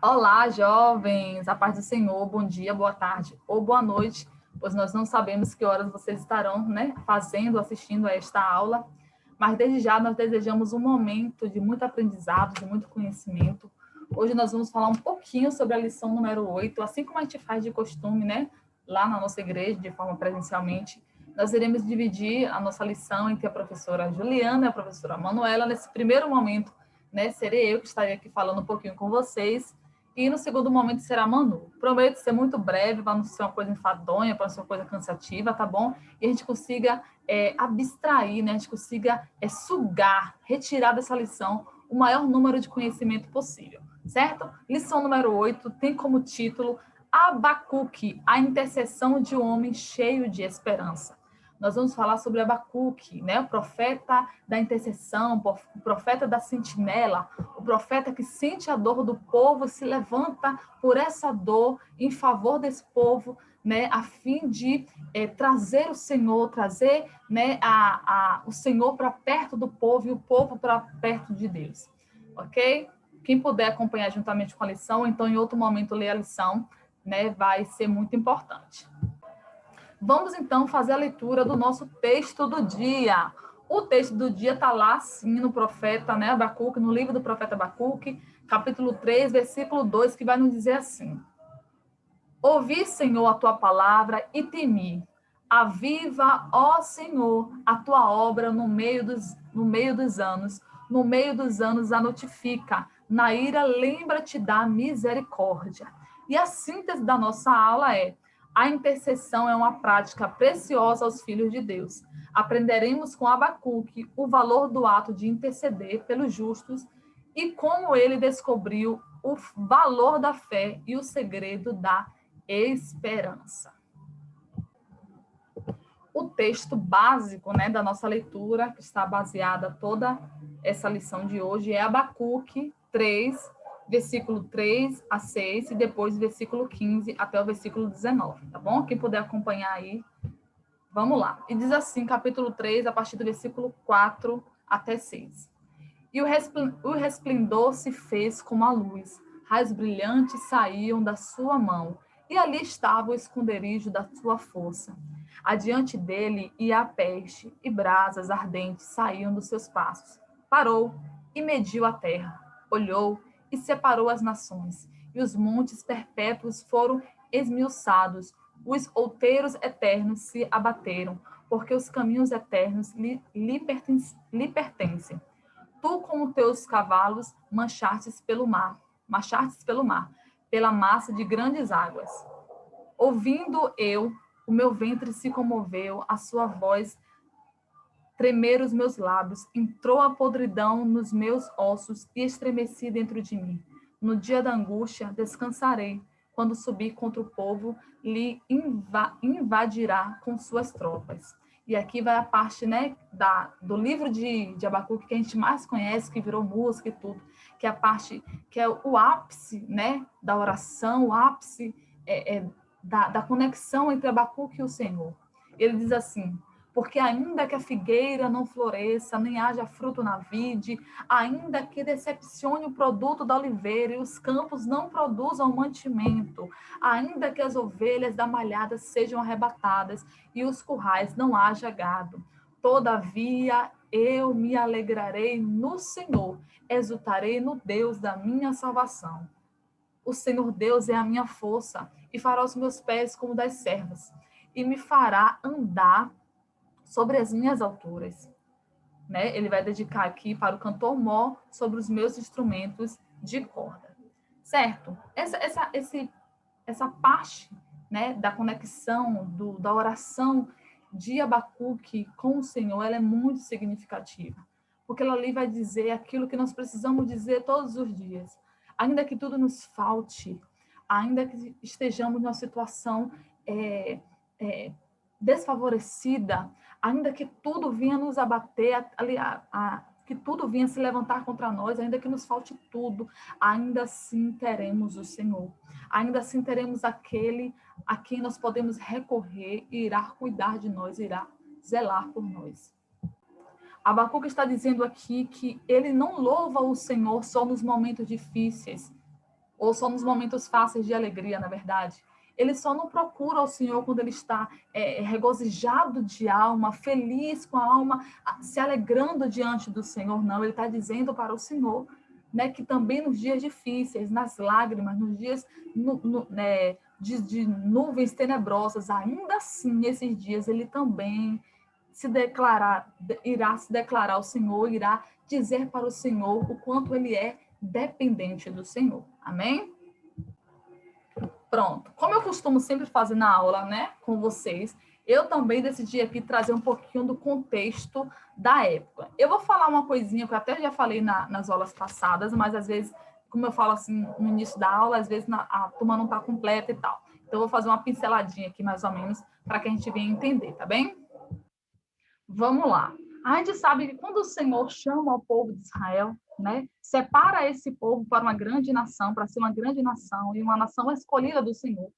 Olá, jovens, a paz do Senhor, bom dia, boa tarde ou boa noite, pois nós não sabemos que horas vocês estarão, fazendo, assistindo a esta aula, mas desde já nós desejamos um momento de muito aprendizado, de muito conhecimento. Hoje nós vamos falar um pouquinho sobre a lição número 8, assim como a gente faz de costume, lá na nossa igreja, de forma presencialmente. Nós iremos dividir a nossa lição entre a professora Juliana e a professora Manuela. Nesse primeiro momento, serei eu que estarei aqui falando um pouquinho com vocês, e no segundo momento será Manu. Prometo ser muito breve, para não ser uma coisa enfadonha, para não ser uma coisa cansativa, tá bom? E a gente consiga abstrair, a gente consiga sugar, retirar dessa lição o maior número de conhecimento possível, certo? Lição número 8 tem como título Abacuque, a intercessão de um homem cheio de esperança. Nós vamos falar sobre Abacuque, o profeta da intercessão, o profeta da sentinela, o profeta que sente a dor do povo e se levanta por essa dor em favor desse povo, a fim de trazer o Senhor, trazer o Senhor para perto do povo e o povo para perto de Deus, ok? Quem puder acompanhar juntamente com a lição, então em outro momento ler a lição, vai ser muito importante. Vamos, então, fazer a leitura do nosso texto do dia. O texto do dia está lá, sim, no profeta, Abacuque, no livro do profeta Abacuque, capítulo 3, versículo 2, que vai nos dizer assim: Ouvi, Senhor, a tua palavra e temi. Aviva, ó Senhor, a tua obra no meio dos anos. No meio dos anos a notifica. Na ira, lembra-te da misericórdia. E a síntese da nossa aula é: a intercessão é uma prática preciosa aos filhos de Deus. Aprenderemos com Abacuque o valor do ato de interceder pelos justos e como ele descobriu o valor da fé e o segredo da esperança. O texto básico, da nossa leitura, que está baseada toda essa lição de hoje, é Abacuque 3, versículo 3 a 6, e depois versículo 15 até o versículo 19, tá bom? Quem puder acompanhar aí, vamos lá. E diz assim, capítulo 3, a partir do versículo 4 até 6. E o resplendor se fez como a luz, raios brilhantes saíam da sua mão, e ali estava o esconderijo da sua força. Adiante dele ia a peste, e brasas ardentes saíam dos seus passos. Parou e mediu a terra, olhou e separou as nações, e os montes perpétuos foram esmiuçados, os outeiros eternos se abateram, porque os caminhos eternos lhe pertencem. Tu com os teus cavalos marchastes pelo mar, pela massa de grandes águas. Ouvindo eu, o meu ventre se comoveu, a sua voz tremer os meus lábios, entrou a podridão nos meus ossos e estremeci dentro de mim. No dia da angústia descansarei, quando subir contra o povo, lhe invadirá com suas tropas. E aqui vai a parte, do livro de Abacuque que a gente mais conhece, que virou música e tudo, que é a parte, que é o ápice, da oração, o ápice da conexão entre Abacuque e o Senhor. Ele diz assim: porque ainda que a figueira não floresça, nem haja fruto na vide, ainda que decepcione o produto da oliveira e os campos não produzam mantimento, ainda que as ovelhas da malhada sejam arrebatadas e os currais não haja gado, todavia eu me alegrarei no Senhor, exultarei no Deus da minha salvação. O Senhor Deus é a minha força e fará os meus pés como das servas e me fará andar sobre as minhas alturas. Ele vai dedicar aqui para o cantor mó sobre os meus instrumentos de corda. Certo? Essa parte, da conexão, da oração de Abacuque com o Senhor, ela é muito significativa, porque ela ali vai dizer aquilo que nós precisamos dizer todos os dias. Ainda que tudo nos falte, ainda que estejamos numa situação desfavorecida, ainda que tudo vinha nos abater, que tudo vinha se levantar contra nós, ainda que nos falte tudo, ainda assim teremos o Senhor. Ainda assim teremos aquele a quem nós podemos recorrer e irá cuidar de nós, irá zelar por nós. Abacuque está dizendo aqui que ele não louva o Senhor só nos momentos difíceis, ou só nos momentos fáceis de alegria, na verdade. Ele só não procura o Senhor quando ele está regozijado de alma, feliz com a alma, se alegrando diante do Senhor. Não, ele está dizendo para o Senhor, né, que também nos dias difíceis, nas lágrimas, nos dias de nuvens tenebrosas, ainda assim, nesses dias, ele também irá se declarar ao Senhor, irá dizer para o Senhor o quanto ele é dependente do Senhor. Amém? Pronto. Como eu costumo sempre fazer na aula, né, com vocês, eu também decidi aqui trazer um pouquinho do contexto da época. Eu vou falar uma coisinha que eu até já falei nas aulas passadas, mas às vezes, como eu falo assim no início da aula, às vezes a turma não está completa e tal. Então, eu vou fazer uma pinceladinha aqui, mais ou menos, para que a gente venha entender, tá bem? Vamos lá. A gente sabe que quando o Senhor chama o povo de Israel, né, separa esse povo para uma grande nação, para ser uma grande nação e uma nação escolhida do Senhor,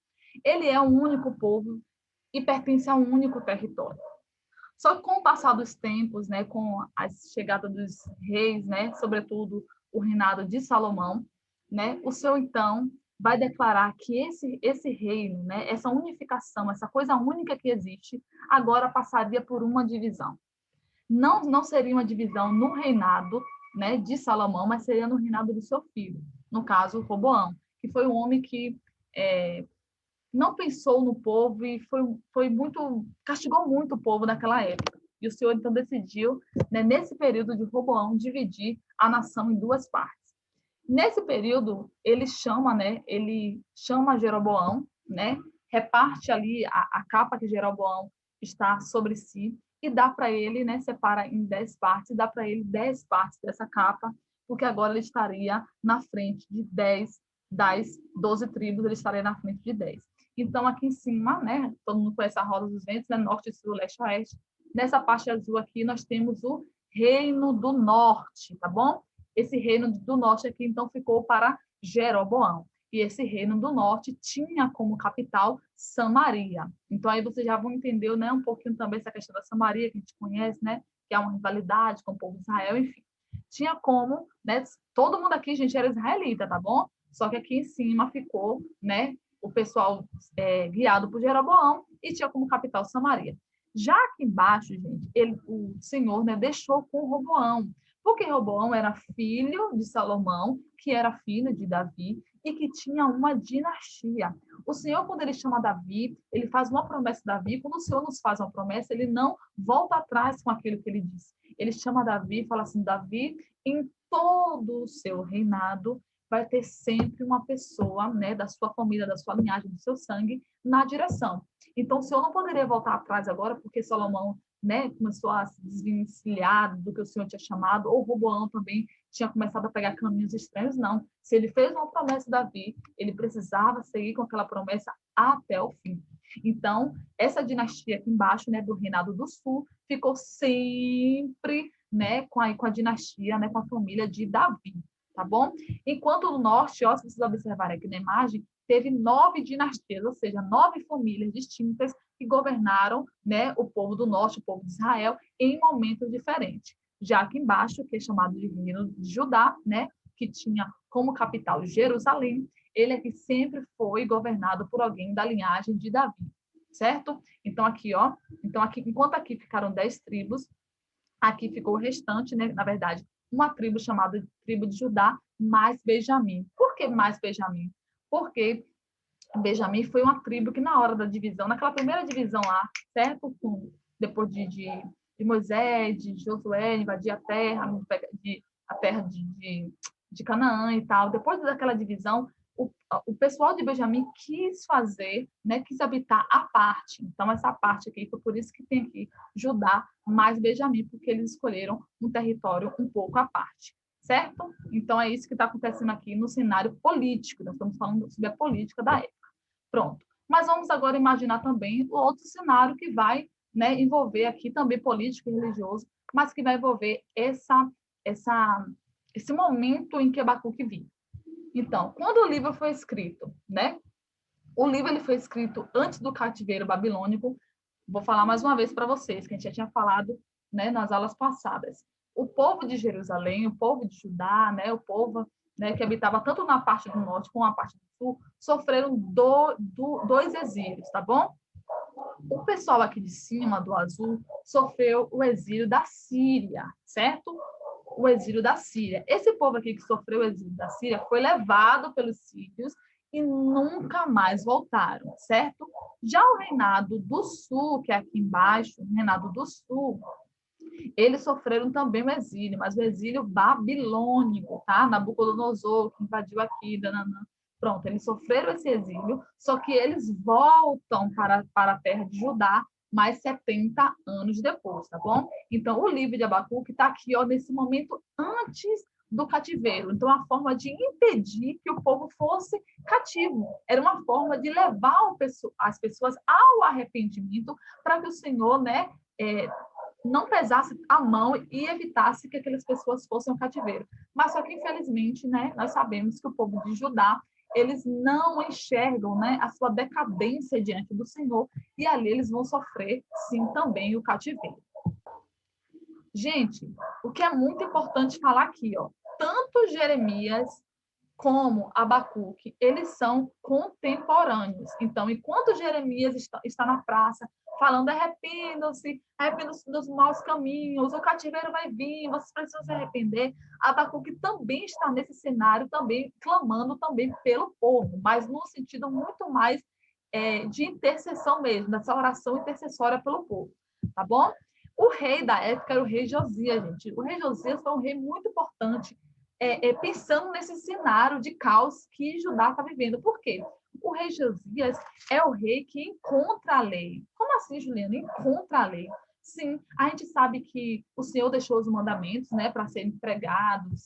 ele é um único povo e pertence a um único território. Só que com o passar dos tempos, né, com a chegada dos reis, né, sobretudo o reinado de Salomão, né, o Senhor então vai declarar que esse reino, né, essa unificação, essa coisa única que existe, agora passaria por uma divisão. Não seria uma divisão no reinado, né, de Salomão, mas seria no reinado do seu filho, no caso, Roboão, que foi um homem que não pensou no povo e castigou muito o povo naquela época. E o Senhor, então, decidiu, né, nesse período de Roboão, dividir a nação em duas partes. Nesse período, ele chama Jeroboão, né, reparte ali a capa que Jeroboão está sobre si e dá para ele, né, separa em 10 partes, dá para ele 10 partes dessa capa, porque agora ele estaria na frente de 10 das 12 tribos, ele estaria na frente de 10. Então, aqui em cima, né, todo mundo conhece a roda dos ventos, né, norte, sul, leste, oeste. Nessa parte azul aqui, nós temos o Reino do Norte, tá bom? Esse Reino do Norte aqui, então, ficou para Jeroboão. E esse Reino do Norte tinha como capital Samaria. Então, aí vocês já vão entender, né, um pouquinho também essa questão da Samaria, que a gente conhece, né, que é uma rivalidade com o povo de Israel, enfim. Tinha como, né, todo mundo aqui, gente, era israelita, tá bom? Só que aqui em cima ficou, né, o pessoal guiado por Jeroboão e tinha como capital Samaria. Já aqui embaixo, gente, o Senhor, né, deixou com Roboão, porque Roboão era filho de Salomão, que era filho de Davi e que tinha uma dinastia. O Senhor, quando ele chama Davi, ele faz uma promessa a Davi. Quando o Senhor nos faz uma promessa, ele não volta atrás com aquilo que ele disse. Ele chama Davi e fala assim: Davi, em todo o seu reinado, vai ter sempre uma pessoa, né, da sua família, da sua linhagem, do seu sangue, na direção. Então, o Senhor não poderia voltar atrás agora, porque Salomão, né, começou a se desvencilhar do que o Senhor tinha chamado, ou Roboão também tinha começado a pegar caminhos estranhos, não. Se ele fez uma promessa a Davi, ele precisava seguir com aquela promessa até o fim. Então, essa dinastia aqui embaixo, né, do reinado do sul, ficou sempre, né, com a dinastia, né, com a família de Davi, tá bom? Enquanto no norte, ó, se vocês observarem aqui na imagem, teve 9 dinastias, ou seja, 9 famílias distintas que governaram, né, o povo do norte, o povo de Israel, em momentos diferentes. Já aqui embaixo, que é chamado de Reino de Judá, né, que tinha como capital Jerusalém, ele é que sempre foi governado por alguém da linhagem de Davi, certo? Então aqui, ó, enquanto aqui ficaram 10 tribos, aqui ficou o restante, né, na verdade, uma tribo chamada tribo de Judá, mais Benjamim. Por que mais Benjamim? Porque Benjamim foi uma tribo que na hora da divisão, naquela primeira divisão lá, certo? Depois de Moisés, de Josué, invadir a terra, de Canaã e tal. Depois daquela divisão, o pessoal de Benjamim quis fazer, né, quis habitar a parte. Então, essa parte aqui, foi por isso que tem aqui Judá mais Benjamim, porque eles escolheram um território um pouco à parte, certo? Então, é isso que está acontecendo aqui no cenário político. Nós estamos falando sobre a política da época. Pronto. Mas vamos agora imaginar também o outro cenário que vai, né, envolver aqui também político e religioso, mas que vai envolver esse momento em que Abacuque vive. Então, quando o livro foi escrito, né? O livro ele foi escrito antes do cativeiro babilônico. Vou falar mais uma vez para vocês, que a gente já tinha falado, né, nas aulas passadas. O povo de Jerusalém, o povo de Judá, né, o povo né, que habitava tanto na parte do norte como na parte do sul, sofreram dois exílios, tá bom? O pessoal aqui de cima, do azul, sofreu o exílio da Síria, certo? O exílio da Síria. Esse povo aqui que sofreu o exílio da Síria foi levado pelos sírios e nunca mais voltaram, certo? Já o reinado do sul, que é aqui embaixo, o reinado do sul, eles sofreram também o exílio, mas o exílio babilônico, tá? Nabucodonosor, que invadiu aqui, dananã. Pronto, eles sofreram esse exílio, só que eles voltam para a terra de Judá mais 70 anos depois, tá bom? Então, o livro de Abacuque está aqui, ó, nesse momento antes do cativeiro. Então, a forma de impedir que o povo fosse cativo. Era uma forma de levar as pessoas ao arrependimento para que o Senhor, né, não pesasse a mão e evitasse que aquelas pessoas fossem ao cativeiro. Mas só que, infelizmente, né, nós sabemos que o povo de Judá, eles não enxergam, né, a sua decadência diante do Senhor, e ali eles vão sofrer, sim, também o cativeiro. Gente, o que é muito importante falar aqui, ó, tanto Jeremias como Abacuque, eles são contemporâneos. Então, enquanto Jeremias está na praça falando, arrependam-se dos maus caminhos, o cativeiro vai vir, vocês precisam se arrepender, Abacuque também está nesse cenário, também clamando também pelo povo, mas num sentido muito mais de intercessão mesmo, dessa oração intercessória pelo povo, tá bom? O rei da época era o rei Josias, gente. O rei Josias foi um rei muito importante, pensando nesse cenário de caos que Judá está vivendo. Por quê? O rei Josias é o rei que encontra a lei. Como assim, Juliana? Encontra a lei. Sim, a gente sabe que o Senhor deixou os mandamentos, né, para serem pregados.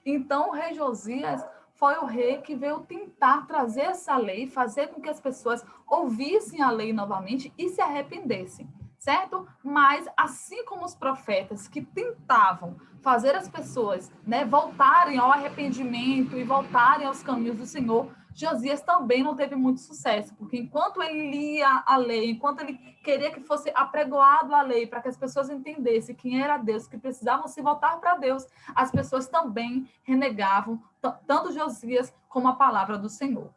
Então, o rei Josias foi o rei que veio tentar trazer essa lei, fazer com que as pessoas ouvissem a lei novamente e se arrependessem, certo? Mas, assim como os profetas que tentavam fazer as pessoas, né, voltarem ao arrependimento e voltarem aos caminhos do Senhor, Josias também não teve muito sucesso, porque enquanto ele lia a lei, enquanto ele queria que fosse apregoado a lei para que as pessoas entendessem quem era Deus, que precisavam se voltar para Deus, as pessoas também renegavam tanto Josias como a palavra do Senhor.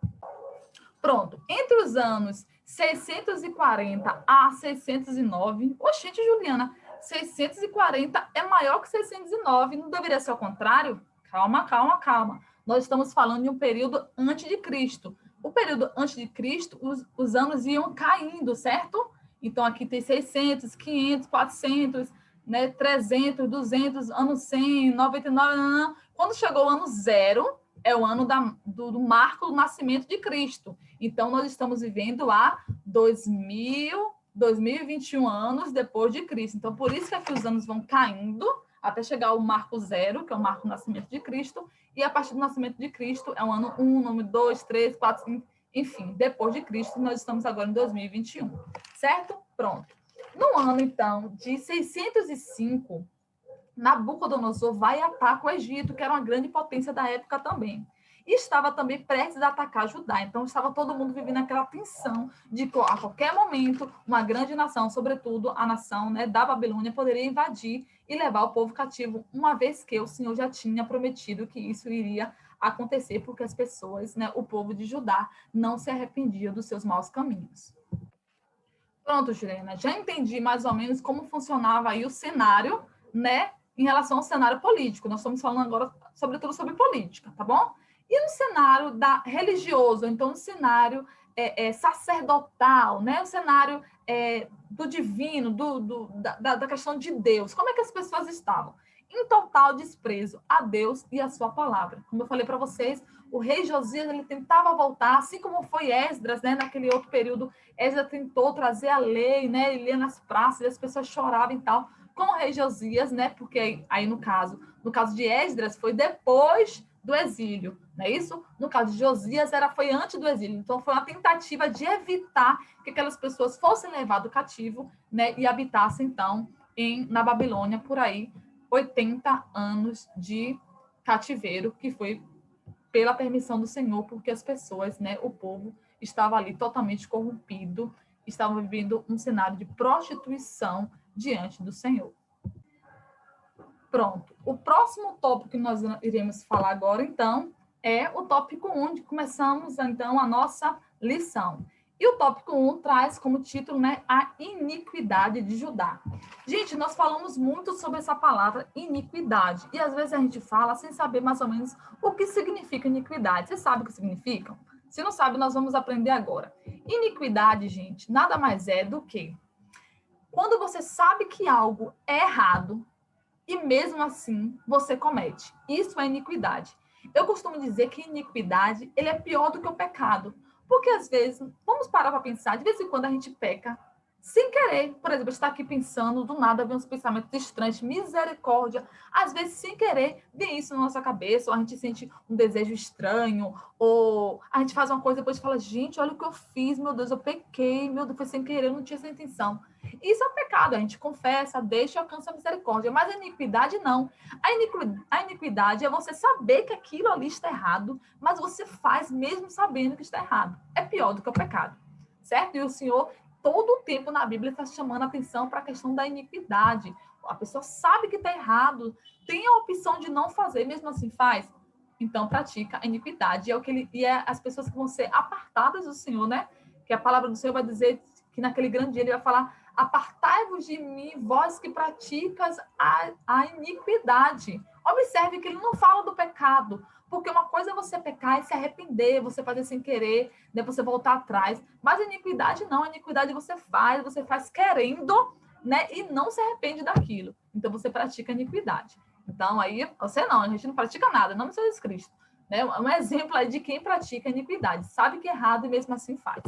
Pronto, entre os anos 640 a 609, oxente, Juliana, 640 é maior que 609, não deveria ser ao contrário? Calma, calma, calma. Nós estamos falando de um período antes de Cristo. O período antes de Cristo, os anos iam caindo, certo? Então, aqui tem 600, 500, 400, né, 300, 200, ano 100, 99, quando chegou o ano zero, é o ano do marco do nascimento de Cristo. Então, nós estamos vivendo há 2021 anos depois de Cristo. Então, por isso que aqui os anos vão caindo até chegar ao marco zero, que é o marco do nascimento de Cristo, e a partir do nascimento de Cristo é o ano 1, número 2, 3, 4, 5, enfim, depois de Cristo, nós estamos agora em 2021, certo? Pronto. No ano, então, de 605, Nabucodonosor vai e ataca o Egito, que era uma grande potência da época também. E estava também prestes a atacar Judá. Então, estava todo mundo vivendo aquela tensão de que, a qualquer momento, uma grande nação, sobretudo a nação, né, da Babilônia, poderia invadir e levar o povo cativo, uma vez que o Senhor já tinha prometido que isso iria acontecer, porque as pessoas, né, o povo de Judá, não se arrependia dos seus maus caminhos. Pronto, Juliana, já entendi mais ou menos como funcionava aí o cenário, né, em relação ao cenário político. Nós estamos falando agora, sobretudo, sobre política, tá bom? E no cenário religioso, então no cenário sacerdotal, né, o cenário do divino, da questão de Deus, como é que as pessoas estavam? Em total desprezo a Deus e a sua palavra. Como eu falei para vocês, o rei Josias, ele tentava voltar, assim como foi Esdras, né, naquele outro período, Esdras tentou trazer a lei, né, ele ia nas praças, e as pessoas choravam e tal, com o rei Josias, né, porque aí no caso de Esdras, foi depois do exílio, não é isso? No caso de Josias, foi antes do exílio, então foi uma tentativa de evitar que aquelas pessoas fossem levadas cativo, né, e habitassem, então, na Babilônia, por aí, 80 anos de cativeiro, que foi pela permissão do Senhor, porque as pessoas, né, o povo, estava ali totalmente corrompido, estavam vivendo um cenário de prostituição diante do Senhor. Pronto. O próximo tópico que nós iremos falar agora, então, é o tópico 1, onde começamos, então, a nossa lição. E o tópico 1 traz como título, né, a iniquidade de Judá. Gente, nós falamos muito sobre essa palavra iniquidade. E às vezes a gente fala sem saber mais ou menos o que significa iniquidade. Você sabe o que significa? Se não sabe, nós vamos aprender agora. Iniquidade, gente, nada mais é do que quando você sabe que algo é errado e mesmo assim você comete. Isso é iniquidade. Eu costumo dizer que iniquidade ele é pior do que o pecado. Porque às vezes, vamos parar para pensar, de vez em quando a gente peca sem querer. Por exemplo, está aqui pensando, do nada vem uns pensamentos estranhos, misericórdia. Às vezes, sem querer, vem isso na nossa cabeça, ou a gente sente um desejo estranho, ou a gente faz uma coisa e depois fala, gente, olha o que eu fiz, meu Deus, eu pequei, meu Deus, foi sem querer, eu não tinha essa intenção. Isso é pecado, a gente confessa, deixa e alcança a misericórdia. Mas a iniquidade não. A iniquidade é você saber que aquilo ali está errado, mas você faz mesmo sabendo que está errado. É pior do que o pecado, certo? E o Senhor, todo o tempo na Bíblia, está chamando a atenção para a questão da iniquidade. A pessoa sabe que está errado, tem a opção de não fazer, mesmo assim faz. Então, pratica a iniquidade. E é as pessoas que vão ser apartadas do Senhor, né? Que a palavra do Senhor vai dizer que naquele grande dia ele vai falar: apartai-vos de mim, vós que praticas a iniquidade. Observe que ele não fala do pecado, porque uma coisa é você pecar e se arrepender, você fazer sem querer, né, você voltar atrás. Mas a iniquidade não, a iniquidade você faz querendo, né, e não se arrepende daquilo. Então você pratica a iniquidade. Então aí, você não, a gente não pratica nada, não de Jesus Cristo. Né? Um exemplo aí de quem pratica a iniquidade, sabe que é errado e mesmo assim faz.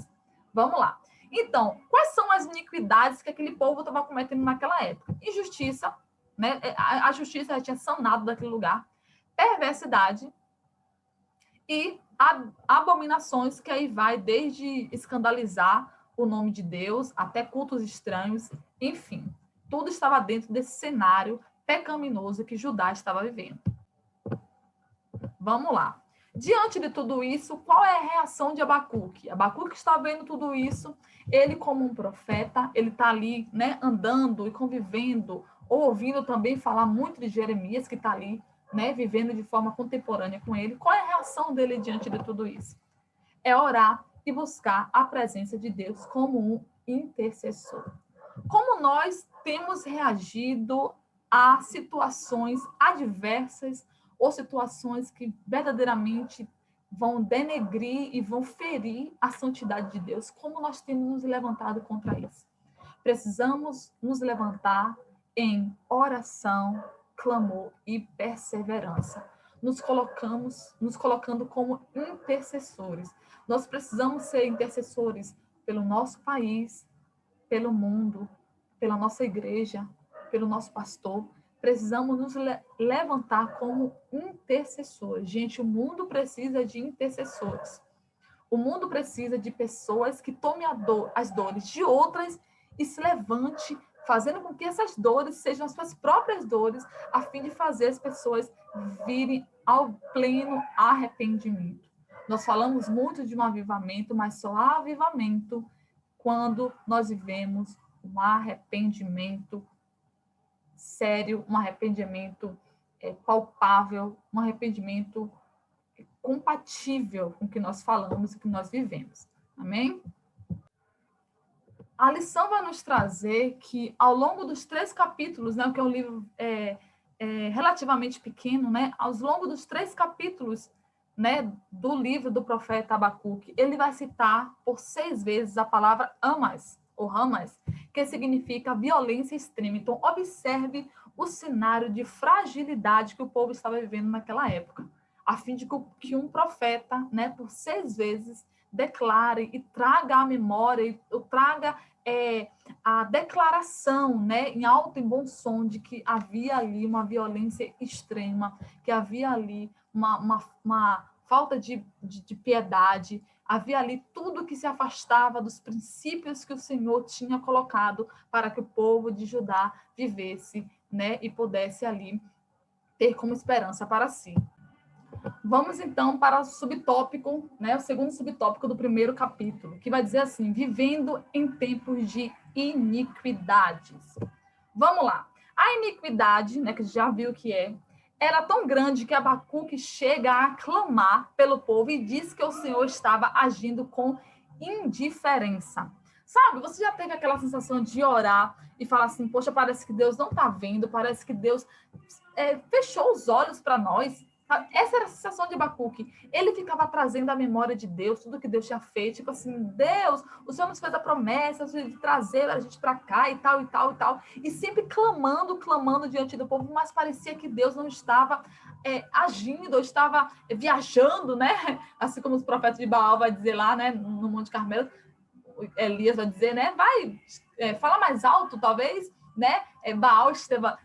Vamos lá. Então, quais são as iniquidades que aquele povo estava cometendo naquela época? Injustiça, né? A justiça já tinha sanado daquele lugar. Perversidade e abominações, que aí vai desde escandalizar o nome de Deus até cultos estranhos, enfim. Tudo estava dentro desse cenário pecaminoso que Judá estava vivendo. Vamos lá. Diante de tudo isso, qual é a reação de Abacuque? Abacuque está vendo tudo isso, ele como um profeta, ele está ali, né, andando e convivendo, ou ouvindo também falar muito de Jeremias, que está ali, né, vivendo de forma contemporânea com ele. Qual é a reação dele diante de tudo isso? É orar e buscar a presença de Deus como um intercessor. Como nós temos reagido a situações adversas ou situações que verdadeiramente vão denegrir e vão ferir a santidade de Deus? Como nós temos nos levantado contra isso? Precisamos nos levantar em oração, clamor e perseverança. Nos colocando como intercessores. Nós precisamos ser intercessores pelo nosso país, pelo mundo, pela nossa igreja, pelo nosso pastor. Precisamos nos levantar como intercessores. Gente, o mundo precisa de intercessores. O mundo precisa de pessoas que tomem as dores de outras e se levante, fazendo com que essas dores sejam as suas próprias dores, a fim de fazer as pessoas virem ao pleno arrependimento. Nós falamos muito de um avivamento, mas só há avivamento quando nós vivemos um arrependimento sério, um arrependimento palpável, um arrependimento compatível com o que nós falamos e o que nós vivemos. Amém? A lição vai nos trazer que, ao longo dos 3 capítulos, né, que é um livro relativamente pequeno, né, ao longo dos 3 capítulos, né, do livro do profeta Abacuque, ele vai citar por 6 vezes a palavra amas, ou ramas, que significa violência extrema. Então, observe o cenário de fragilidade que o povo estava vivendo naquela época, a fim de que um profeta, né, por 6 vezes, declare e traga à memória, e traga a declaração, né, em alto e bom som, de que havia ali uma violência extrema, que havia ali uma falta de piedade, havia ali tudo que se afastava dos princípios que o Senhor tinha colocado para que o povo de Judá vivesse, né, e pudesse ali ter como esperança para si. Vamos, então, para o subtópico, né, o segundo subtópico do primeiro capítulo, que vai dizer assim: vivendo em tempos de iniquidades. Vamos lá. A iniquidade, né, que já viu que era tão grande que Abacuque chega a clamar pelo povo e diz que o Senhor estava agindo com indiferença. Sabe, você já teve aquela sensação de orar e falar assim, poxa, parece que Deus não está vendo, parece que Deus fechou os olhos para nós. Essa era a sensação de Abacuque. Ele ficava trazendo a memória de Deus, tudo que Deus tinha feito. Tipo assim, Deus, o Senhor nos fez a promessa de trazer a gente para cá e tal, e tal, e tal. E sempre clamando, clamando diante do povo, mas parecia que Deus não estava agindo, ou estava viajando, né? Assim como os profetas de Baal vai dizer lá, né? No Monte Carmelo, Elias vai dizer, né? Vai, fala mais alto, talvez, né? Baal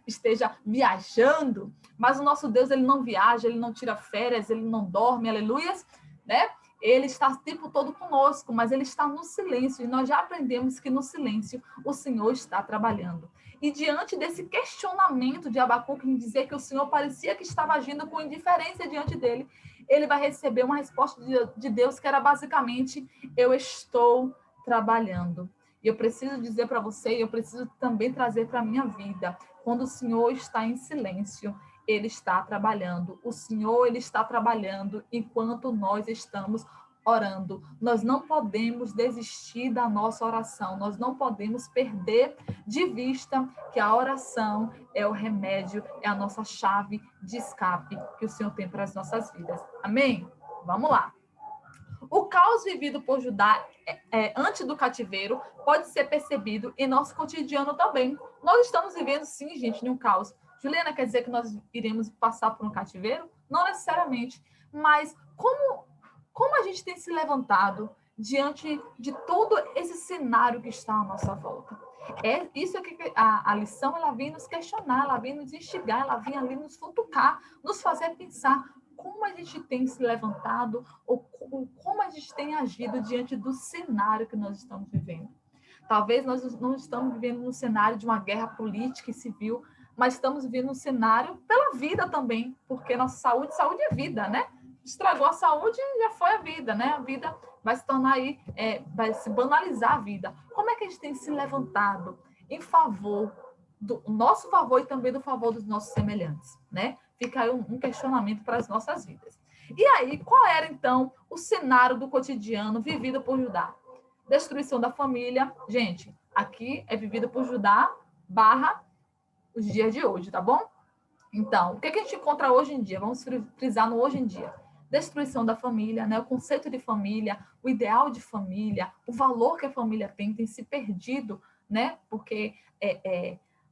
esteja viajando, mas o nosso Deus, ele não viaja, ele não tira férias, ele não dorme, aleluias, né? Ele está o tempo todo conosco, mas ele está no silêncio, e nós já aprendemos que no silêncio o Senhor está trabalhando. E diante desse questionamento de Abacuque em dizer que o Senhor parecia que estava agindo com indiferença diante dele, ele vai receber uma resposta de Deus que era basicamente, eu estou trabalhando. E eu preciso dizer para você, e eu preciso também trazer para a minha vida, quando o Senhor está em silêncio, ele está trabalhando. O Senhor, ele está trabalhando enquanto nós estamos orando. Nós não podemos desistir da nossa oração. Nós não podemos perder de vista que a oração é o remédio, é a nossa chave de escape que o Senhor tem para as nossas vidas. Amém? Vamos lá. O caos vivido por Judá antes do cativeiro pode ser percebido em nosso cotidiano também. Nós estamos vivendo, sim, gente, em um caos. Juliana, quer dizer que nós iremos passar por um cativeiro? Não necessariamente. Mas como a gente tem se levantado diante de todo esse cenário que está à nossa volta? Isso é que a lição, ela vem nos questionar, ela vem nos instigar, ela vem ali nos futucar, nos fazer pensar como a gente tem se levantado ou como a gente tem agido diante do cenário que nós estamos vivendo. Talvez nós não estamos vivendo no cenário de uma guerra política e civil, mas estamos vivendo um cenário pela vida também, porque nossa saúde é vida, né? Estragou a saúde, já foi a vida, né? A vida vai se tornar aí, vai se banalizar a vida. Como é que a gente tem se levantado em favor do nosso favor e também do favor dos nossos semelhantes, né? Fica aí um questionamento para as nossas vidas. E aí, qual era, então, o cenário do cotidiano vivido por Judá? Destruição da família. Gente, aqui é vivido por Judá / os dias de hoje, tá bom? Então, o que a gente encontra hoje em dia? Vamos frisar no hoje em dia. Destruição da família, né? O conceito de família, o ideal de família, o valor que a família tem se perdido, né? Porque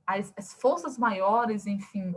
as forças maiores, enfim,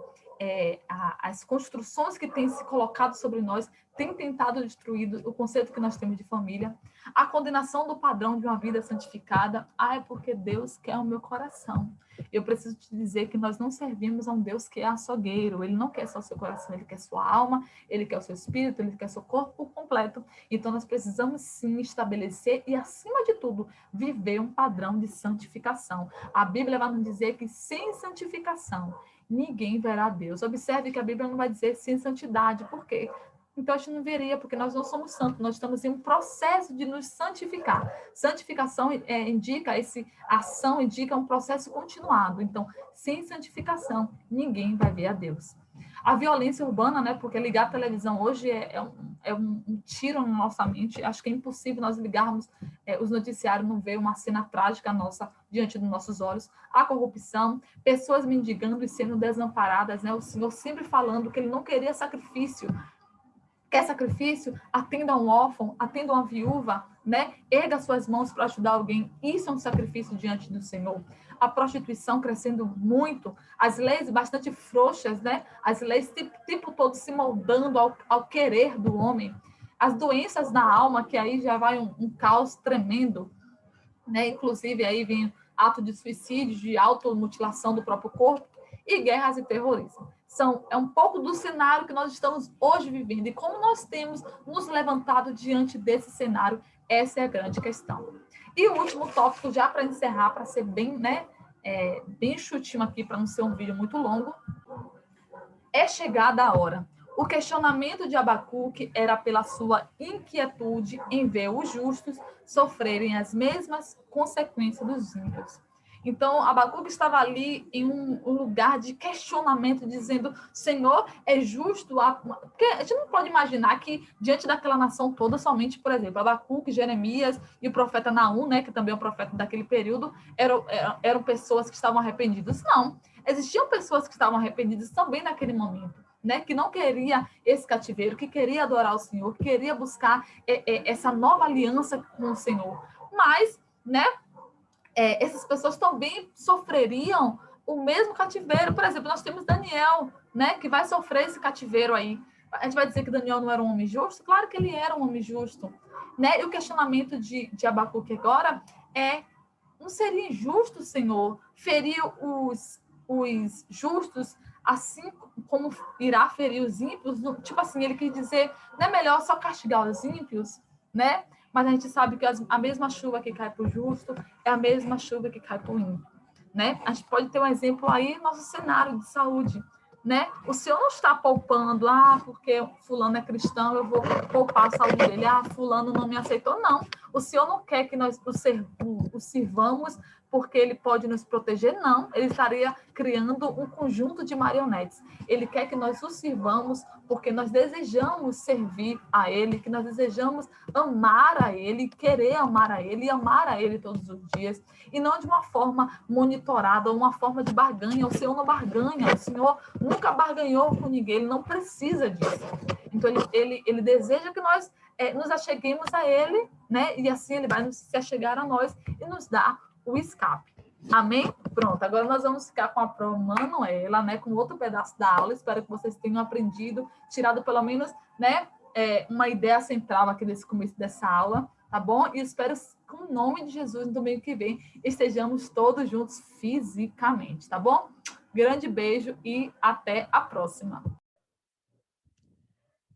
as construções que têm se colocado sobre nós têm tentado destruir o conceito que nós temos de família. A condenação do padrão de uma vida santificada. É porque Deus quer o meu coração. Eu preciso te dizer que nós não servimos a um Deus que é açougueiro. Ele não quer só o seu coração, ele quer sua alma, ele quer o seu espírito, ele quer seu corpo completo. Então, nós precisamos sim estabelecer e, acima de tudo, viver um padrão de santificação. A Bíblia vai nos dizer que sem santificação, ninguém verá Deus. Observe que a Bíblia não vai dizer sem santidade. Por quê? Então, a gente não veria, porque nós não somos santos, nós estamos em um processo de nos santificar. Santificação ação indica um processo continuado. Então, sem santificação, ninguém vai ver a Deus. A violência urbana, né? Porque ligar a televisão hoje é um tiro na nossa mente. Acho que é impossível nós ligarmos os noticiários, não ver uma cena trágica nossa diante dos nossos olhos. A corrupção, pessoas mendigando e sendo desamparadas, né? O Senhor sempre falando que ele não queria sacrifício. Quer sacrifício? Atenda a um órfão, atenda a uma viúva, né? Erga suas mãos para ajudar alguém. Isso é um sacrifício diante do Senhor. A prostituição crescendo muito, as leis bastante frouxas, né? As leis tipo todo se moldando ao querer do homem. As doenças na alma, que aí já vai um caos tremendo, né? Inclusive aí vem ato de suicídio, de automutilação do próprio corpo e guerras e terrorismo. É um pouco do cenário que nós estamos hoje vivendo e como nós temos nos levantado diante desse cenário, essa é a grande questão. E o último tópico, já para encerrar, para ser bem, né, bem chutinho aqui, para não ser um vídeo muito longo, é chegada a hora. O questionamento de Abacuque era pela sua inquietude em ver os justos sofrerem as mesmas consequências dos ímpios. Então, Abacuque estava ali em um lugar de questionamento, dizendo, Senhor, é justo? Porque a gente não pode imaginar que, diante daquela nação toda, somente, por exemplo, Abacuque, Jeremias e o profeta Naum, né, que também é um profeta daquele período, eram pessoas que estavam arrependidas. Não, existiam pessoas que estavam arrependidas também naquele momento, né, que não queria esse cativeiro, que queria adorar o Senhor, que queria buscar essa nova aliança com o Senhor. Mas, né, essas pessoas também sofreriam o mesmo cativeiro. Por exemplo, nós temos Daniel, né, que vai sofrer esse cativeiro aí. A gente vai dizer que Daniel não era um homem justo? Claro que ele era um homem justo. Né? E o questionamento de Abacuque agora é, não seria injusto, Senhor, ferir os justos assim como irá ferir os ímpios? Tipo assim, ele quis dizer, não é melhor só castigar os ímpios, né? Mas a gente sabe que a mesma chuva que cai para o justo é a mesma chuva que cai para o ímpio, né? A gente pode ter um exemplo aí no nosso cenário de saúde, né? O Senhor não está poupando, porque fulano é cristão, eu vou poupar a saúde dele, fulano não me aceitou, não. O Senhor não quer que nós o sirvamos porque ele pode nos proteger, não. Ele estaria criando um conjunto de marionetes. Ele quer que nós o sirvamos porque nós desejamos servir a ele, que nós desejamos amar a ele, querer amar a ele e amar a ele todos os dias, e não de uma forma monitorada, ou uma forma de barganha. O Senhor não barganha, o Senhor nunca barganhou com ninguém, ele não precisa disso. Então, ele deseja que nós nos acheguemos a ele, né? E assim ele vai se achegar a nós e nos dar o escape. Amém? Pronto, agora nós vamos ficar com a prova Manuela, né? Com outro pedaço da aula. Espero que vocês tenham aprendido, tirado pelo menos, né? Uma ideia central aqui nesse começo dessa aula, tá bom? E espero, com o nome de Jesus, no domingo que vem, estejamos todos juntos fisicamente, tá bom? Grande beijo e até a próxima.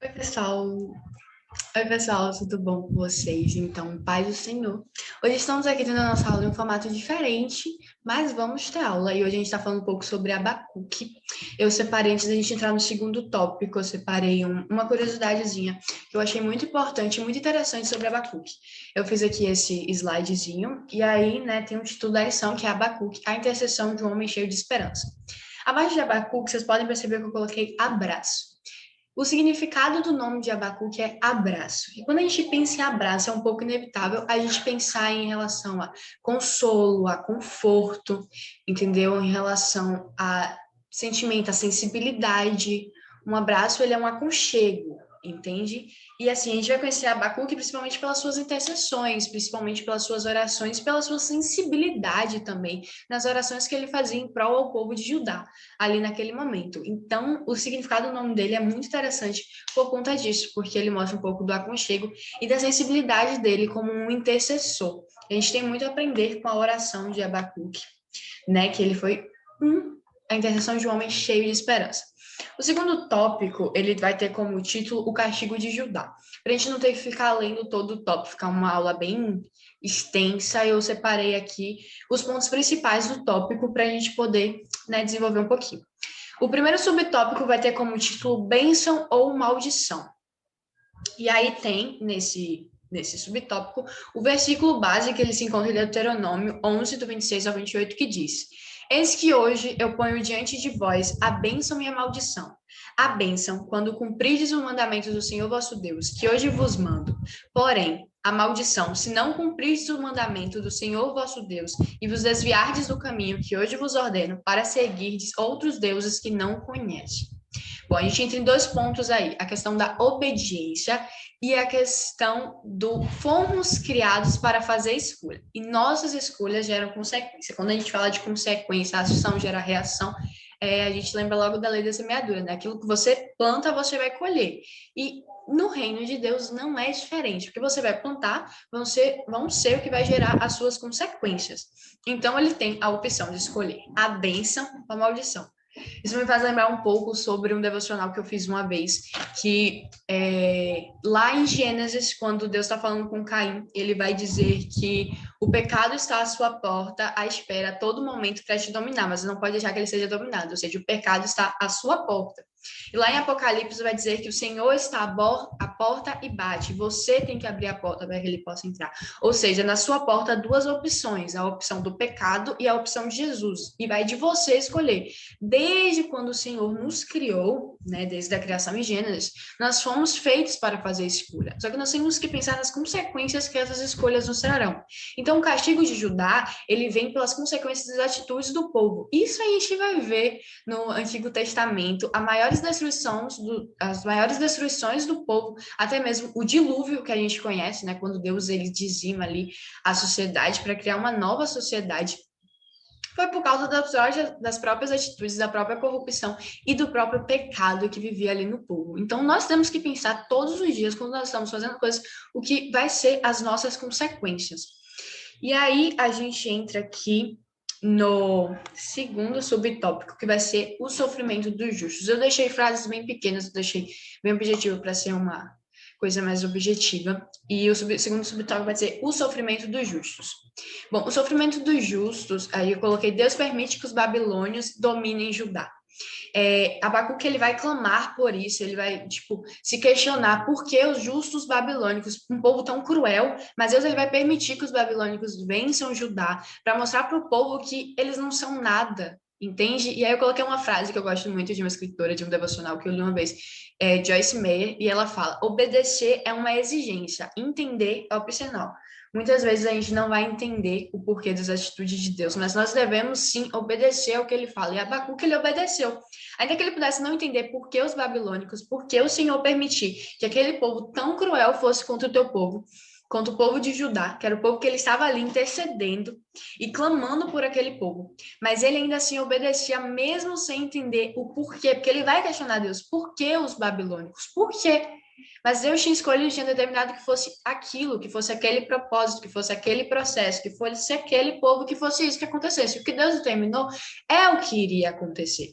Oi, pessoal. Oi, pessoal, tudo bom com vocês? Então, paz do Senhor. Hoje estamos aqui tendo a nossa aula em um formato diferente, mas vamos ter aula. E hoje a gente está falando um pouco sobre Abacuque. Eu separei, antes da gente entrar no segundo tópico, eu separei uma curiosidadezinha que eu achei muito importante, muito interessante sobre Abacuque. Eu fiz aqui esse slidezinho, e aí, né, tem um título da lição, que é Abacuque, a intercessão de um homem cheio de esperança. Abaixo de Abacuque, vocês podem perceber que eu coloquei abraço. O significado do nome de Abacuque é abraço. E quando a gente pensa em abraço, é um pouco inevitável a gente pensar em relação a consolo, a conforto, entendeu? Em relação a sentimento, a sensibilidade. Um abraço, ele é um aconchego, entende? E assim, a gente vai conhecer Abacuque principalmente pelas suas intercessões, principalmente pelas suas orações, pela sua sensibilidade também, nas orações que ele fazia em prol ao povo de Judá, ali naquele momento. Então, o significado do nome dele é muito interessante por conta disso, porque ele mostra um pouco do aconchego e da sensibilidade dele como um intercessor. A gente tem muito a aprender com a oração de Abacuque, né? Que ele foi a intercessão de um homem cheio de esperança. O segundo tópico, ele vai ter como título o castigo de Judá. Para a gente não ter que ficar lendo todo o tópico, ficar uma aula bem extensa, eu separei aqui os pontos principais do tópico para a gente poder, né, desenvolver um pouquinho. O primeiro subtópico vai ter como título bênção ou maldição. E aí tem, nesse subtópico, o versículo base que ele se encontra em Deuteronômio 11, do 26 ao 28, que diz: Eis que hoje eu ponho diante de vós a bênção e a maldição. A bênção, quando cumprides o mandamento do Senhor vosso Deus, que hoje vos mando. Porém, a maldição, se não cumprirdes o mandamento do Senhor vosso Deus e vos desviardes do caminho que hoje vos ordeno para seguirdes outros deuses que não conhecem. Bom, a gente entra em dois pontos aí, a questão da obediência e a questão do fomos criados para fazer escolha. E nossas escolhas geram consequência. Quando a gente fala de consequência, a ação gera reação, a gente lembra logo da lei da semeadura, né? Aquilo que você planta, você vai colher. E no reino de Deus não é diferente. O que você vai plantar vão ser o que vai gerar as suas consequências. Então, ele tem a opção de escolher a bênção ou a maldição. Isso me faz lembrar um pouco sobre um devocional que eu fiz uma vez, que lá em Gênesis, quando Deus está falando com Caim, ele vai dizer que o pecado está à sua porta, à espera a todo momento para te dominar, mas não pode deixar que ele seja dominado, ou seja, o pecado está à sua porta. E lá em Apocalipse vai dizer que o Senhor está à porta e bate. Você tem que abrir a porta para que ele possa entrar. Ou seja, na sua porta, duas opções, a opção do pecado e a opção de Jesus. E vai de você escolher. Desde quando o Senhor nos criou, né, desde a criação em Gênesis, nós fomos feitos para fazer escolha. Só que nós temos que pensar nas consequências que essas escolhas nos trarão. Então, o castigo de Judá, ele vem pelas consequências das atitudes do povo. Isso a gente vai ver no Antigo Testamento, as maiores destruições do povo, até mesmo o dilúvio que a gente conhece, né, quando Deus ele dizima ali a sociedade para criar uma nova sociedade. Foi por causa das próprias atitudes, da própria corrupção e do próprio pecado que vivia ali no povo. Então, nós temos que pensar todos os dias, quando nós estamos fazendo coisas, o que vai ser as nossas consequências. E aí, a gente entra aqui no segundo subtópico, que vai ser o sofrimento dos justos. Eu deixei frases bem pequenas, eu deixei bem objetivo para ser uma coisa mais objetiva. E o segundo subtópico vai ser o sofrimento dos justos. Bom, o sofrimento dos justos, aí eu coloquei, Deus permite que os babilônios dominem Judá. Abacuque ele vai clamar por isso, ele vai se questionar por que os justos babilônicos, um povo tão cruel, mas Deus ele vai permitir que os babilônicos vençam Judá para mostrar para o povo que eles não são nada, entende? E aí eu coloquei uma frase que eu gosto muito de uma escritora de um devocional que eu li uma vez, Joyce Meyer, e ela fala: obedecer é uma exigência, entender é opcional. Muitas vezes a gente não vai entender o porquê das atitudes de Deus, mas nós devemos sim obedecer ao que ele fala. E Abacuque ele obedeceu. Ainda que ele pudesse não entender por que os babilônicos, por que o Senhor permitir que aquele povo tão cruel fosse contra o teu povo, contra o povo de Judá, que era o povo que ele estava ali intercedendo e clamando por aquele povo. Mas ele ainda assim obedecia, mesmo sem entender o porquê, porque ele vai questionar Deus, por que os babilônicos? Por quê? Mas Deus tinha escolhido, tinha determinado que fosse aquilo, que fosse aquele propósito, que fosse aquele processo, que fosse aquele povo, que fosse isso que acontecesse. O que Deus determinou é o que iria acontecer.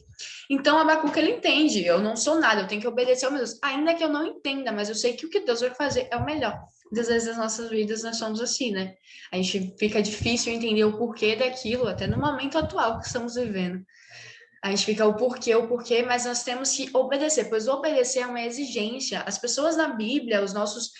Então, Abacuque, ele entende, eu não sou nada, eu tenho que obedecer ao meu Deus. Ainda que eu não entenda, mas eu sei que o que Deus vai fazer é o melhor. Muitas vezes nas nossas vidas nós somos assim, né? A gente fica difícil entender o porquê daquilo, até no momento atual que estamos vivendo. A gente fica o porquê, mas nós temos que obedecer, pois obedecer é uma exigência. As pessoas na Bíblia, os nossos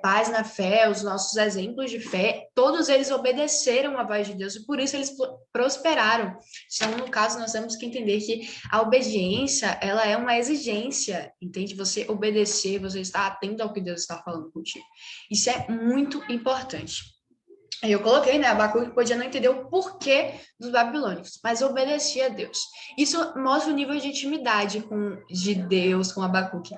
pais na fé, os nossos exemplos de fé, todos eles obedeceram a voz de Deus e por isso eles prosperaram. Então, no caso, nós temos que entender que a obediência, ela é uma exigência, entende? Você obedecer, você estar atento ao que Deus está falando contigo. Isso é muito importante. Aí eu coloquei, né, Abacuque podia não entender o porquê dos babilônicos, mas obedecia a Deus. Isso mostra o nível de intimidade de Deus com Abacuque.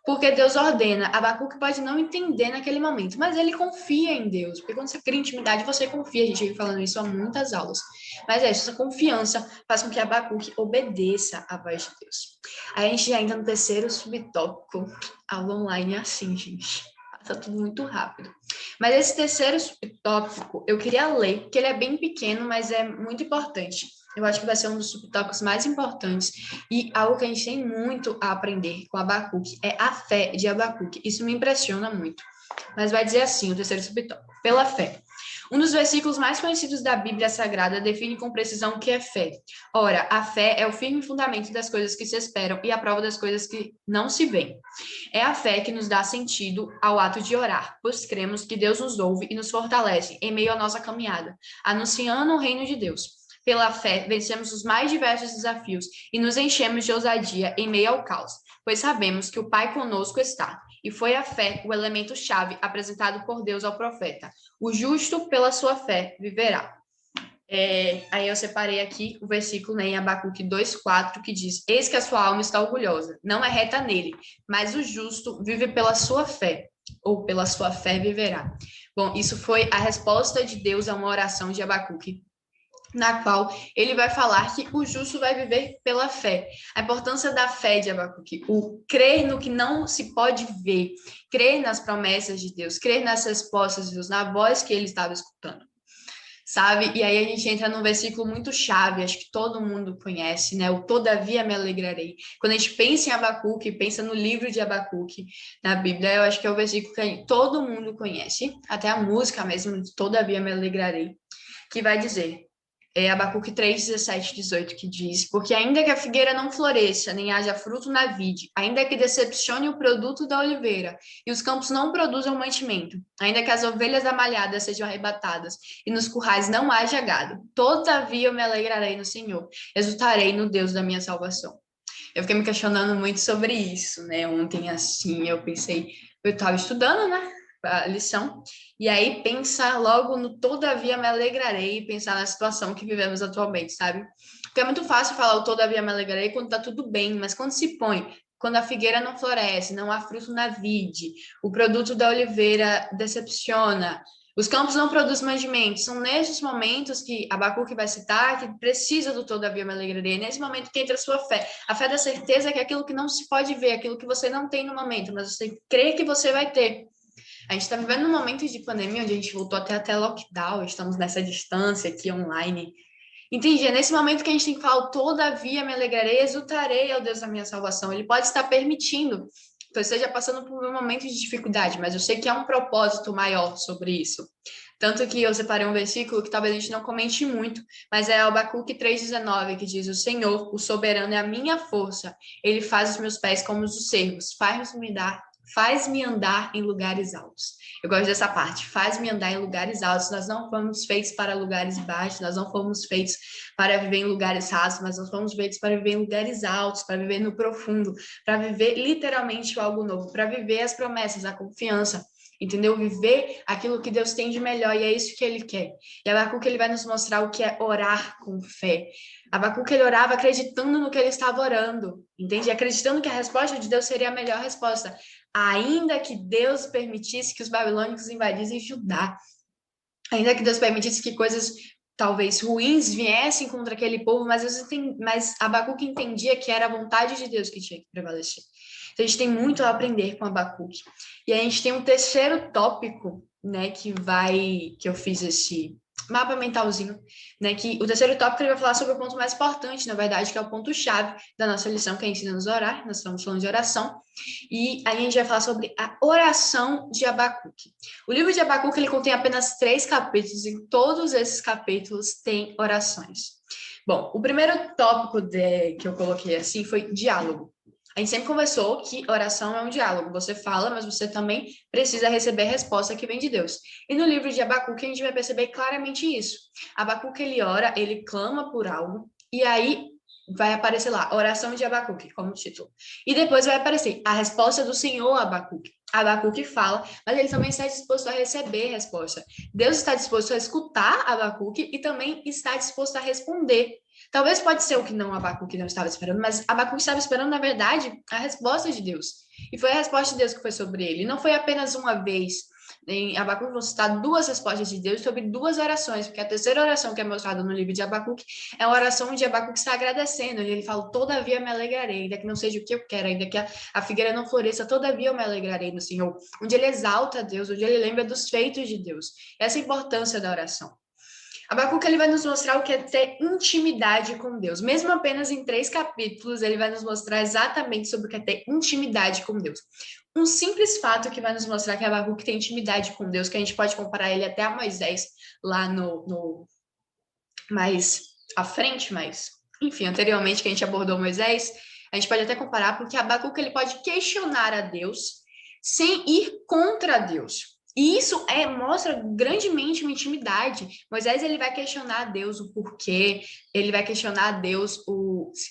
Porque Deus ordena, Abacuque pode não entender naquele momento, mas ele confia em Deus. Porque quando você cria intimidade, você confia. A gente vem falando isso há muitas aulas. Mas essa confiança faz com que Abacuque obedeça a voz de Deus. Aí a gente já entra no terceiro subtópico. Aula online é assim, gente. Passa tudo muito rápido. Mas esse terceiro subtópico, eu queria ler, porque ele é bem pequeno, mas é muito importante. Eu acho que vai ser um dos subtópicos mais importantes e algo que a gente tem muito a aprender com Abacuque é a fé de Abacuque. Isso me impressiona muito. Mas vai dizer assim, o terceiro subtópico, pela fé. Um dos versículos mais conhecidos da Bíblia Sagrada define com precisão o que é fé. Ora, a fé é o firme fundamento das coisas que se esperam e a prova das coisas que não se veem. É a fé que nos dá sentido ao ato de orar, pois cremos que Deus nos ouve e nos fortalece em meio à nossa caminhada, anunciando o reino de Deus. Pela fé, vencemos os mais diversos desafios e nos enchemos de ousadia em meio ao caos, pois sabemos que o Pai conosco está. E foi a fé o elemento-chave apresentado por Deus ao profeta. O justo, pela sua fé, viverá. Aí eu separei aqui o versículo, né, em Abacuque 2,4, que diz: eis que a sua alma está orgulhosa, não é reta nele, mas o justo vive pela sua fé, ou pela sua fé viverá. Bom, isso foi a resposta de Deus a uma oração de Abacuque, na qual ele vai falar que o justo vai viver pela fé. A importância da fé de Abacuque, o crer no que não se pode ver, crer nas promessas de Deus, crer nas respostas de Deus, na voz que ele estava escutando, sabe? E aí a gente entra num versículo muito chave, acho que todo mundo conhece, né? O todavia me alegrarei. Quando a gente pensa em Abacuque, pensa no livro de Abacuque na Bíblia, eu acho que é o versículo que todo mundo conhece, até a música mesmo, de todavia me alegrarei, que vai dizer: É Abacuque 3, 17, 18, que diz: porque ainda que a figueira não floresça, nem haja fruto na vide, ainda que decepcione o produto da oliveira, e os campos não produzam mantimento, ainda que as ovelhas da malhada sejam arrebatadas, e nos currais não haja gado, todavia eu me alegrarei no Senhor, exultarei no Deus da minha salvação. Eu fiquei me questionando muito sobre isso, né? Ontem, assim, eu pensei, eu estava estudando, né? A lição, e aí pensar logo no todavia me alegrarei e pensar na situação que vivemos atualmente, sabe? Porque é muito fácil falar o todavia me alegrarei quando tá tudo bem, mas quando se põe, quando a figueira não floresce, não há fruto na vide, o produto da oliveira decepciona, os campos não produzem mantimento. São nesses momentos que Abacuque vai citar que precisa do todavia me alegrarei. É nesse momento que entra a sua fé. A fé da certeza é que é aquilo que não se pode ver, aquilo que você não tem no momento, mas você crê que você vai ter. A gente está vivendo um momento de pandemia onde a gente voltou até lockdown, estamos nessa distância aqui online. Entendi, é nesse momento que a gente tem que falar, todavia me alegrarei, exultarei ao Deus da minha salvação. Ele pode estar permitindo que eu esteja passando por um momento de dificuldade, mas eu sei que há um propósito maior sobre isso. Tanto que eu separei um versículo que talvez a gente não comente muito, mas é Abacuque 3,19, que diz: o Senhor, o soberano, é a minha força. Ele faz os meus pés como os dos cervos, faz-me andar em lugares altos. Eu gosto dessa parte, faz-me andar em lugares altos. Nós não fomos feitos para lugares baixos, nós não fomos feitos para viver em lugares rasos, mas nós fomos feitos para viver em lugares altos, para viver no profundo, para viver literalmente algo novo, para viver as promessas, a confiança. Entendeu? Viver aquilo que Deus tem de melhor, e é isso que ele quer. E Abacuque ele vai nos mostrar o que é orar com fé. Abacuque ele orava acreditando no que ele estava orando, entende? Acreditando que a resposta de Deus seria a melhor resposta, ainda que Deus permitisse que os babilônicos invadissem Judá, ainda que Deus permitisse que coisas talvez ruins viessem contra aquele povo, mas Abacuque entendia que era a vontade de Deus que tinha que prevalecer. Então, a gente tem muito a aprender com Abacuque. E a gente tem um terceiro tópico, né, que eu fiz esse mapa mentalzinho, né, que o terceiro tópico ele vai falar sobre o ponto mais importante, na verdade, que é o ponto-chave da nossa lição, que é ensina-nos a orar. Nós estamos falando de oração, e aí a gente vai falar sobre a oração de Abacuque. O livro de Abacuque ele contém apenas 3 capítulos, e todos esses capítulos têm orações. Bom, o primeiro tópico que eu coloquei assim foi diálogo. A gente sempre conversou que oração é um diálogo. Você fala, mas você também precisa receber a resposta que vem de Deus. E no livro de Abacuque a gente vai perceber claramente isso. Abacuque ele ora, ele clama por algo, e aí vai aparecer lá, oração de Abacuque, como título. E depois vai aparecer a resposta do Senhor a Abacuque. Abacuque fala, mas ele também está disposto a receber a resposta. Deus está disposto a escutar Abacuque e também está disposto a responder. Talvez pode ser o que não Abacuque não estava esperando, mas Abacuque estava esperando, na verdade, a resposta de Deus. E foi a resposta de Deus que foi sobre ele. E não foi apenas uma vez. Em Abacuque vão citar 2 respostas de Deus sobre 2 orações, porque a terceira oração que é mostrada no livro de Abacuque é uma oração onde Abacuque está agradecendo. Ele fala, todavia me alegrarei, ainda que não seja o que eu quero, ainda que a figueira não floresça, todavia eu me alegrarei no Senhor. Onde ele exalta a Deus, onde ele lembra dos feitos de Deus. Essa é a importância da oração. Abacuque ele vai nos mostrar o que é ter intimidade com Deus. Mesmo apenas em 3 capítulos, ele vai nos mostrar exatamente sobre o que é ter intimidade com Deus. Um simples fato que vai nos mostrar que Abacuque tem intimidade com Deus, que a gente pode comparar ele até a Moisés, lá no mais à frente, mas, enfim, anteriormente que a gente abordou Moisés, a gente pode até comparar, porque Abacuque ele pode questionar a Deus sem ir contra Deus. E isso mostra grandemente uma intimidade. Moisés ele vai questionar a Deus o porquê, ele vai questionar a Deus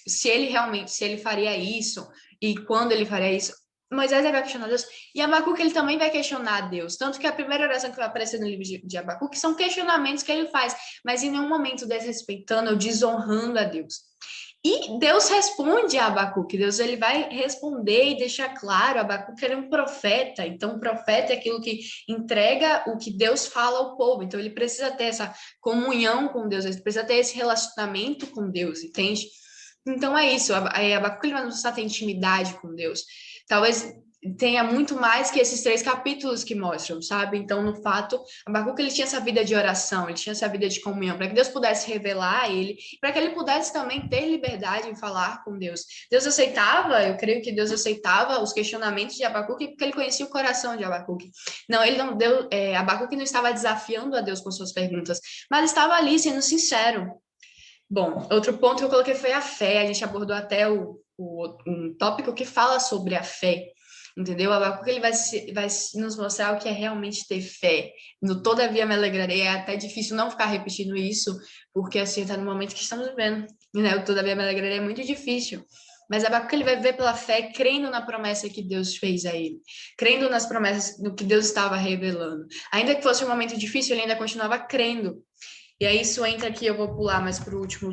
se ele faria isso e quando ele faria isso. Moisés ele vai questionar a Deus e Abacuque ele também vai questionar a Deus. Tanto que a primeira oração que vai aparecer no livro de Abacuque são questionamentos que ele faz, mas em nenhum momento desrespeitando ou desonrando a Deus. E Deus responde a Abacuque, Deus ele vai responder e deixar claro, Abacuque era um profeta, então o profeta é aquilo que entrega o que Deus fala ao povo, então ele precisa ter essa comunhão com Deus, ele precisa ter esse relacionamento com Deus, entende? Então é isso, Abacuque ele vai nos ter intimidade com Deus, talvez tenha muito mais que esses 3 capítulos que mostram, sabe? Então, no fato, Abacuque ele tinha essa vida de oração, ele tinha essa vida de comunhão, para que Deus pudesse revelar a ele, para que ele pudesse também ter liberdade em falar com Deus. Deus aceitava, eu creio que Deus aceitava os questionamentos de Abacuque, porque ele conhecia o coração de Abacuque. Não, ele não deu, Abacuque não estava desafiando a Deus com suas perguntas, mas estava ali sendo sincero. Bom, outro ponto que eu coloquei foi a fé. A gente abordou até um tópico que fala sobre a fé, entendeu? Abacuque ele vai nos mostrar o que é realmente ter fé. No Todavia me alegrarei, é até difícil não ficar repetindo isso, porque assim, está no momento que estamos vivendo, né? O Todavia me alegrarei é muito difícil. Mas Abacuque ele vai ver pela fé, crendo na promessa que Deus fez a ele, crendo nas promessas do que Deus estava revelando. Ainda que fosse um momento difícil, ele ainda continuava crendo. E aí isso entra aqui, eu vou pular mais para o último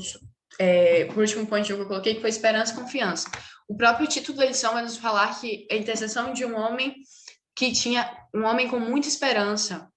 ponto que eu coloquei, que foi esperança e confiança. O próprio título da lição vai nos falar que a intercessão de um homem um homem com muita esperança.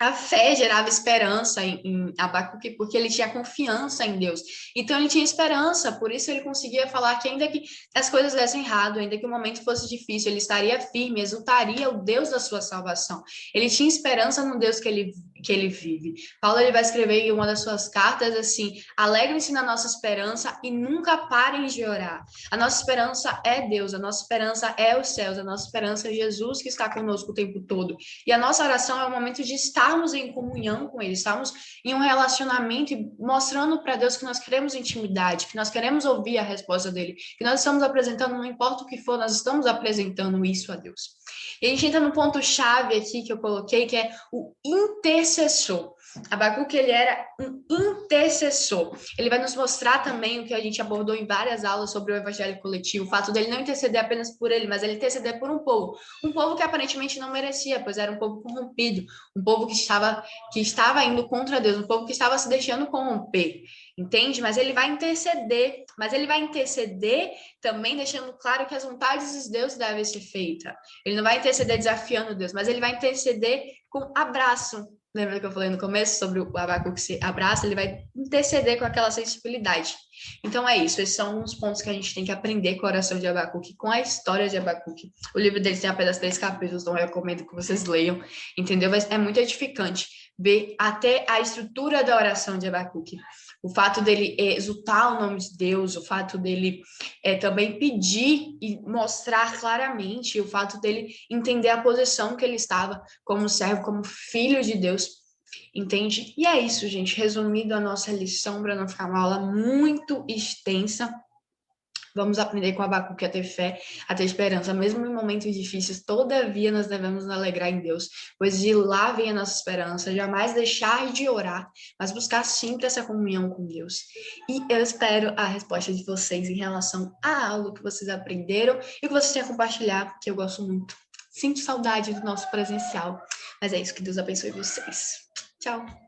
A fé gerava esperança em Abacuque, porque ele tinha confiança em Deus. Então, ele tinha esperança, por isso ele conseguia falar que ainda que as coisas dessem errado, ainda que o momento fosse difícil, ele estaria firme, exultaria o Deus da sua salvação. Ele tinha esperança no Deus que ele vive. Paulo ele vai escrever em uma das suas cartas assim: alegrem-se na nossa esperança e nunca parem de orar. A nossa esperança é Deus, a nossa esperança é os céus, a nossa esperança é Jesus que está conosco o tempo todo. E a nossa oração é o momento de estarmos em comunhão com Ele, estarmos em um relacionamento e mostrando para Deus que nós queremos intimidade, que nós queremos ouvir a resposta dele, que nós estamos apresentando, não importa o que for, nós estamos apresentando isso a Deus. E a gente entra no ponto-chave aqui que eu coloquei, que é o intercessor. Abacuque, ele era um intercessor. Ele vai nos mostrar também o que a gente abordou em várias aulas sobre o evangelho coletivo, o fato dele não interceder apenas por ele, mas ele interceder por um povo que aparentemente não merecia, pois era um povo corrompido, um povo que estava indo contra Deus, um povo que estava se deixando corromper, entende? Mas ele vai interceder também deixando claro que as vontades de Deus devem ser feitas. Ele não vai interceder desafiando Deus, mas ele vai interceder com abraço. Lembra que eu falei no começo sobre o Abacuque que se abraça? Ele vai interceder com aquela sensibilidade. Então é isso, esses são os pontos que a gente tem que aprender com a oração de Abacuque, com a história de Abacuque. O livro dele tem apenas 3 capítulos, então eu recomendo que vocês leiam, entendeu? Mas é muito edificante ver até a estrutura da oração de Abacuque. O fato dele exultar o nome de Deus, o fato dele também pedir e mostrar claramente, o fato dele entender a posição que ele estava como servo, como filho de Deus, entende? E é isso, gente. Resumindo a nossa lição, para não ficar uma aula muito extensa, vamos aprender com Abacuque a ter fé, a ter esperança, mesmo em momentos difíceis. Todavia, nós devemos nos alegrar em Deus, pois de lá vem a nossa esperança. Jamais deixar de orar, mas buscar sempre essa comunhão com Deus. E eu espero a resposta de vocês em relação à aula que vocês aprenderam e que vocês tenham compartilhado, que eu gosto muito. Sinto saudade do nosso presencial, mas é isso, que Deus abençoe vocês. Tchau!